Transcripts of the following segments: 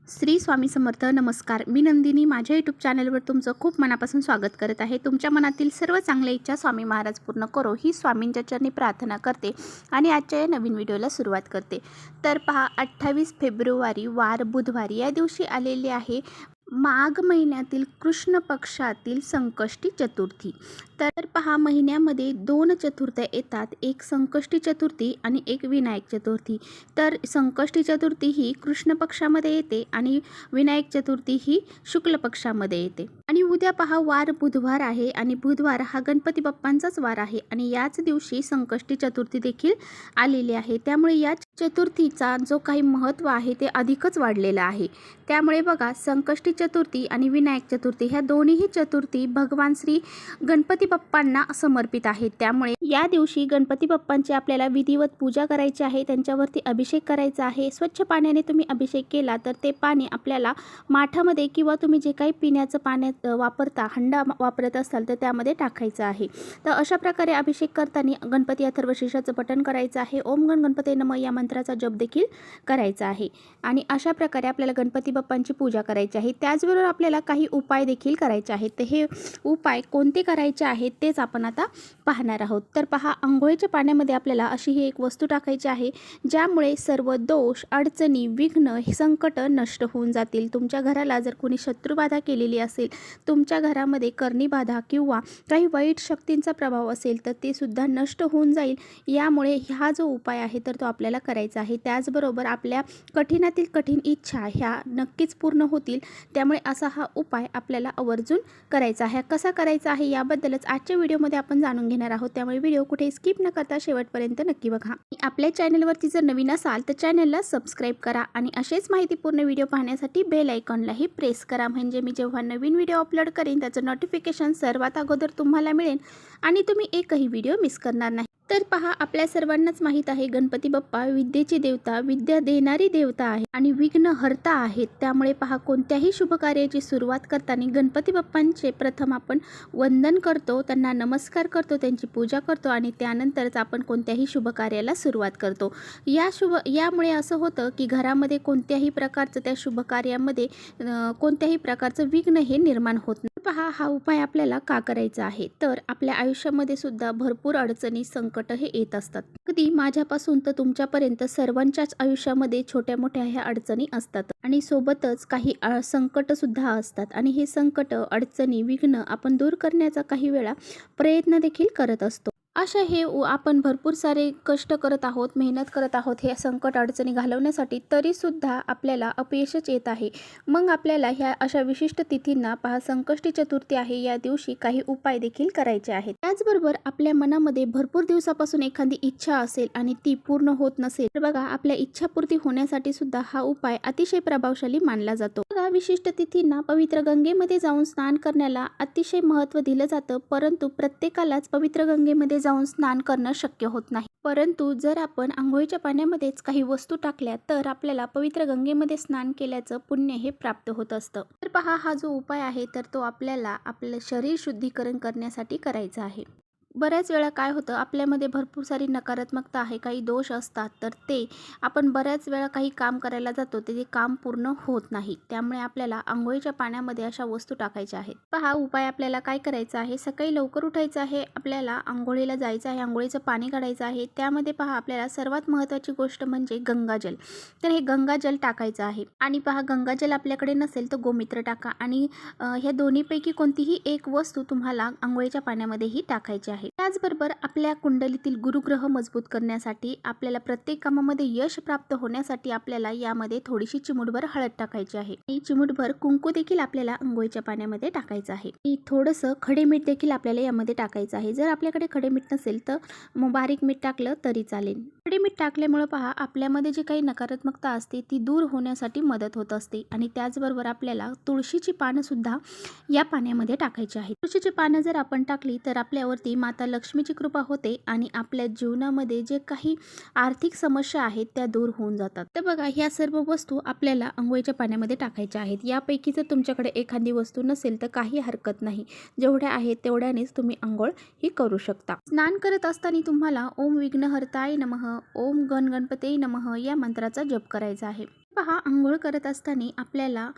श्री स्वामी समर्थ. नमस्कार, मी नंदिनी. माझ्या यूट्यूब चॅनलवर तुमचं खूप मनापासून स्वागत करत आहे. तुमच्या मनातील सर्व चांगल्या इच्छा स्वामी महाराज पूर्ण करो ही स्वामींच्या चरणी प्रार्थना करते आणि आजच्या या नवीन व्हिडिओला सुरुवात करते. तर पहा, 28 फेब्रुवारी वार बुधवारी या दिवशी आलेले आहे माघ महिन्यातील कृष्ण पक्षातील संकष्टी चतुर्थी. तर पहा, महिन्यामध्ये 2 चतुर्थ्या येतात, एक संकष्टी चतुर्थी आणि एक विनायक चतुर्थी. तर संकष्टी चतुर्थी ही कृष्ण पक्षामध्ये येते आणि विनायक चतुर्थी ही शुक्ल पक्षामध्ये येते. आणि उद्या पहा, वार बुधवार आहे आणि बुधवार हा गणपती बाप्पांचाच वार आहे आणि याच दिवशी संकष्टी चतुर्थी देखील आलेली आहे. त्यामुळे या चतुर्थीचा जो काही महत्त्व आहे ते अधिकच वाढलेलं आहे. त्यामुळे बघा, संकष्टी चतुर्थी आणि विनायक चतुर्थी ह्या दोन्हीही चतुर्थी भगवान श्री गणपती बाप्पांना समर्पित आहेत. त्यामुळे या दिवशी गणपती बाप्पांची आपल्याला विधिवत पूजा करायची आहे, त्यांच्यावरती अभिषेक करायचा आहे. स्वच्छ पाण्याने तुम्ही अभिषेक केला तर ते पाणी आपल्याला माठामध्ये किंवा तुम्ही जे काही पिण्याचं पाण्यात वापरता, हंडा वापरत असाल तर त्यामध्ये टाकायचं आहे. तर अशा प्रकारे अभिषेक करताना गणपती अथर्वशीर्षाचं पठण करायचं आहे. ओम गण गणपते नमः या मंत्राचा जप देखील करायचा आहे आणि अशा प्रकारे आपल्याला गणपती बाप्पांची पूजा करायची आहे. त्याचबरोबर आपल्याला काही उपाय देखील करायचे आहेत. तर हे उपाय कोणते करायचे आहेत तेच आपण आता पाहणार आहोत. तर पहा, अंघोळीच्या पाण्यामध्ये आपल्याला अशी ही एक वस्तू टाकायची आहे ज्यामुळे सर्व दोष, अडचणी, विघ्न, संकट नष्ट होऊन जातील. तुमच्या घराला जर कोणी शत्रुबाधा केलेली असेल, तुमच्या घरामध्ये कर्णीबाधा किंवा काही वाईट शक्तींचा प्रभाव असेल तर ते सुद्धा नष्ट होऊन जाईल. यामुळे हा जो उपाय आहे तर तो आपल्याला करायचा आहे. त्याचबरोबर आपल्या कठीणातील कठीण इच्छा ह्या नक्कीच पूर्ण होतील. त्यामुळे असा हा उपाय आपल्याला आवर्जून करायचा आहे. कसा करायचा आहे याबद्दलच आजच्या व्हिडिओमध्ये आपण जाणून घेणार आहोत. त्यामुळे व्हिडिओ कुठे स्किप न करता शेवटपर्यंत नक्की बघा. आपल्या चॅनलवरती जर नवीन असाल तर चॅनलला सबस्क्राईब करा आणि असेच माहितीपूर्ण व्हिडिओ पाहण्यासाठी बेल आयकॉनलाही प्रेस करा, म्हणजे मी जेव्हा नवीन व्हिडिओ अपलोड करेन त्याचं नोटिफिकेशन सर्वात अगोदर तुम्हाला मिळेल आणि तुम्ही एकही व्हिडिओ मिस करणार नाही. तर पहा, आपल्या सर्वांनाच माहीत आहे गणपती बाप्पा विद्येची देवता, विद्या देणारी देवता आहे आणि विघ्नहर्ता आहेत. त्यामुळे पहा, कोणत्याही शुभ कार्याची सुरुवात करताना गणपती बाप्पांचे प्रथम आपण वंदन करतो, त्यांना नमस्कार करतो, त्यांची पूजा करतो आणि त्यानंतरच आपण कोणत्याही शुभ कार्याला सुरुवात करतो. यामुळे असं होतं की घरामध्ये कोणत्याही प्रकारचं त्या शुभ कार्यामध्ये कोणत्याही प्रकारचं विघ्न हे निर्माण होत नाही. पहा, हा उपाय आपल्याला का करायचा आहे, तर आपल्या आयुष्यामध्ये सुद्धा भरपूर अडचणी, संकट हे येत असतात. अगदी माझ्यापासून तर तुमच्यापर्यंत सर्वांच्याच आयुष्यामध्ये छोट्या मोठ्या ह्या अडचणी असतात आणि सोबतच काही संकट सुद्धा असतात आणि हे संकट, अडचणी, विघ्न आपण दूर करण्याचा काही वेळा प्रयत्न देखील करत असतो. अशा हे आपण भरपूर सारे कष्ट करत आहोत, मेहनत करत आहोत हे संकट, अडचणी घालवण्यासाठी, तरीसुद्धा आपल्याला अपयशच येत आहे. मग आपल्याला ह्या अशा विशिष्ट तिथींना पहा, संकष्टी चतुर्थी आहे या दिवशी काही उपाय देखील करायचे आहेत. त्याचबरोबर आपल्या मनामध्ये भरपूर दिवसापासून एखादी इच्छा असेल आणि ती पूर्ण होत नसेल तर बघा, आपल्या इच्छापूर्ती होण्यासाठी सुद्धा हा उपाय अतिशय प्रभावशाली मानला जातो. बघा, विशिष्ट तिथींना पवित्र गंगेमध्ये जाऊन स्नान करण्याला अतिशय महत्त्व दिलं जातं, परंतु प्रत्येकालाच पवित्र गंगेमध्ये जाऊन स्नान करणं शक्य होत नाही. परंतु जर आपण आंघोळीच्या पाण्यामध्येच काही वस्तू टाकल्या तर आपल्याला पवित्र गंगेमध्ये स्नान केल्याचं पुण्य हे प्राप्त होत असतं. तर पहा, हा जो उपाय आहे तर तो आपल्याला आपलं शरीर शुद्धीकरण करण्यासाठी करायचा आहे. बऱ्याच वेळा काय होतं, आपल्यामध्ये भरपूर सारी नकारात्मकता आहे, काही दोष असतात, तर ते आपण बऱ्याच वेळा काही काम करायला जातो ते काम पूर्ण होत नाही. त्यामुळे आपल्याला आंघोळीच्या पाण्यामध्ये अशा वस्तू टाकायच्या आहेत. पहा, उपाय आपल्याला काय करायचा आहे, सकाळी लवकर उठायचं आहे, आपल्याला आंघोळीला जायचं आहे, आंघोळीचं पाणी काढायचं आहे. त्यामध्ये पहा, आपल्याला सर्वात महत्त्वाची गोष्ट म्हणजे गंगाजल. तर हे गंगाजल टाकायचं आहे आणि पहा, गंगाजल आपल्याकडे नसेल तर गोमित्र टाका आणि ह्या दोन्हीपैकी कोणतीही एक वस्तू तुम्हाला आंघोळीच्या पाण्यामध्येही टाकायची आहे. त्याचबरोबर आपल्या कुंडलीतील गुरुग्रह मजबूत करण्यासाठी, आपल्याला प्रत्येक कामामध्ये यश प्राप्त होण्यासाठी आपल्याला यामध्ये थोडीशी चिमूटभर हळद टाकायची आहे आणि चिमूटभर कुंकू देखील आपल्याला अंघोळीच्या पाण्यामध्ये टाकायचं आहे. आणि थोडंसं खडे मीठ देखील आपल्याला यामध्ये टाकायचं आहे. जर आपल्याकडे खडे मीठ नसेल तर मग बारीक मीठ टाकलं तरी चालेल. खडे मीठ टाकल्यामुळे पहा, आपल्यामध्ये जी काही नकारात्मकता असते ती दूर होण्यासाठी मदत होत असते. आणि त्याचबरोबर आपल्याला तुळशीची पानं सुद्धा या पाण्यामध्ये टाकायची आहेत. तुळशीची पानं जर आपण टाकली तर आपल्यावरती माता लक्ष्मीची कृपा होते आणि आपल्या जीवनामध्ये जे काही आर्थिक समस्या आहेत त्या दूर होऊन जातात. तर बघा, ह्या सर्व वस्तू आपल्याला अंघोळीच्या पाण्यामध्ये टाकायच्या आहेत. यापैकी जर तुमच्याकडे एखादी वस्तू नसेल तर काही हरकत नाही, जेवढ्या आहेत तेवढ्यानेच तुम्ही अंघोळ ही करू शकता. स्नान करत असताना तुम्हाला ओम विघ्नहर्ताय नमः, ओम गण गणपते नमः या मंत्राचा जप करायचा आहे. पहा, अंघोळ करत असताना आपल्याला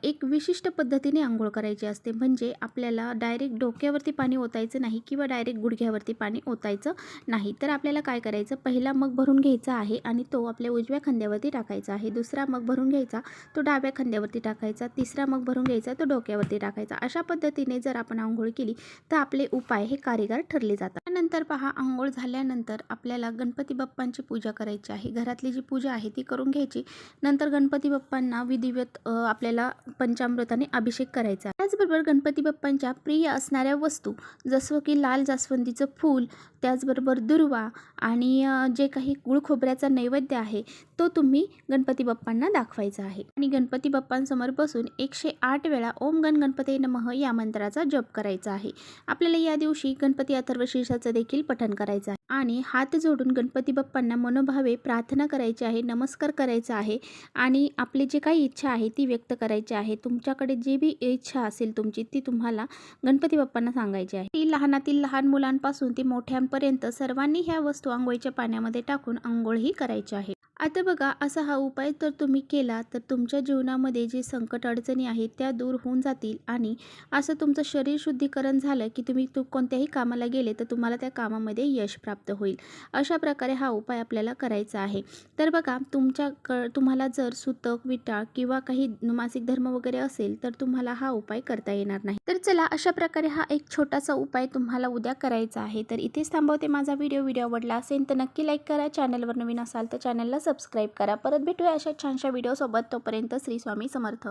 एक विशिष्ट पद्धतीने अंघोळ करायची असते. म्हणजे आपल्याला डायरेक्ट डोक्यावरती पाणी ओतायचं नाही किंवा डायरेक्ट गुडघ्यावरती पाणी ओतायचं नाही. तर आपल्याला काय करायचं, पहिला मग भरून घ्यायचा आहे आणि तो आपल्या उजव्या खांद्यावरती टाकायचा आहे. दुसरा मग भरून घ्यायचा, तो डाव्या खांद्यावरती टाकायचा. तिसरा मग भरून घ्यायचा, तो डोक्यावरती टाकायचा. अशा पद्धतीने जर आपण अंघोळ केली तर आपले उपाय हे कारगर ठरले जातात. त्यानंतर पहा, अंघोळ झाल्यानंतर आपल्याला गणपती बाप्पांची पूजा करायची आहे. घरातली जी पूजा आहे ती करून घ्यायची. नंतर गणपती बाप्पांना विधिवत आपल्याला पंचामृताने अभिषेक करायचा. त्याचबरोबर गणपती बाप्पांच्या प्रिय असणाऱ्या वस्तू जसं की लाल जास्वंदीचं फूल, त्याचबरोबर दुर्वा आणि जे काही गुळ खोबऱ्याचा नैवेद्य आहे तो तुम्ही गणपती बाप्पांना दाखवायचा आहे. आणि गणपती बाप्पांसमोर बसून 108 वेळा ओम गण गणपते नमः या मंत्राचा जप करायचा आहे. आपल्याला या दिवशी गणपती अथर्वशीर्षाचं देखील पठण करायचं आहे आणि हात जोडून गणपती बाप्पांना मनोभावे प्रार्थना करायची आहे, नमस्कार करायचा आहे आणि आपली जी काही इच्छा आहे ती व्यक्त करायची आहे. तुमच्याकडे जी बी इच्छा असेल तुमची ती तुम्हाला गणपती बाप्पांना सांगायची आहे. ती लहानातील लहान मुलांपासून ती मोठ्यांपर्यंत सर्वांनी ह्या वस्तू अंघोळीच्या पाण्यामध्ये टाकून अंघोळही करायची आहे. आता बघा, असा हा उपाय जर तुम्ही केला तर तुमच्या जीवनामध्ये जे संकट अडचणी आहेत त्या दूर होऊन जातील आणि असं तुमचं शरीर शुद्धीकरण झालं की तुम्ही कोणत्याही कामाला गेले तर तुम्हाला त्या कामामध्ये यश प्राप्त होईल. अशा प्रकारे हा उपाय आपल्याला करायचा आहे. तर बघा, तुम्हाला जर सुतक, विटाळ किंवा काही मासिक धर्म वगैरे असेल तर तुम्हाला हा उपाय करता येणार नाही. तर चला, अशा प्रकारे हा एक छोटासा उपाय तुम्हाला उद्या करायचा आहे. तर इथेच थांबवते माझा व्हिडिओ आवडला असेल तर नक्की लाईक करा. चॅनलवर नवीन असाल तर चॅनलला सबस्क्राईब करा. परत भेटूया अशा छानशा व्हिडिओसोबत. तोपर्यंत श्री स्वामी समर्थ.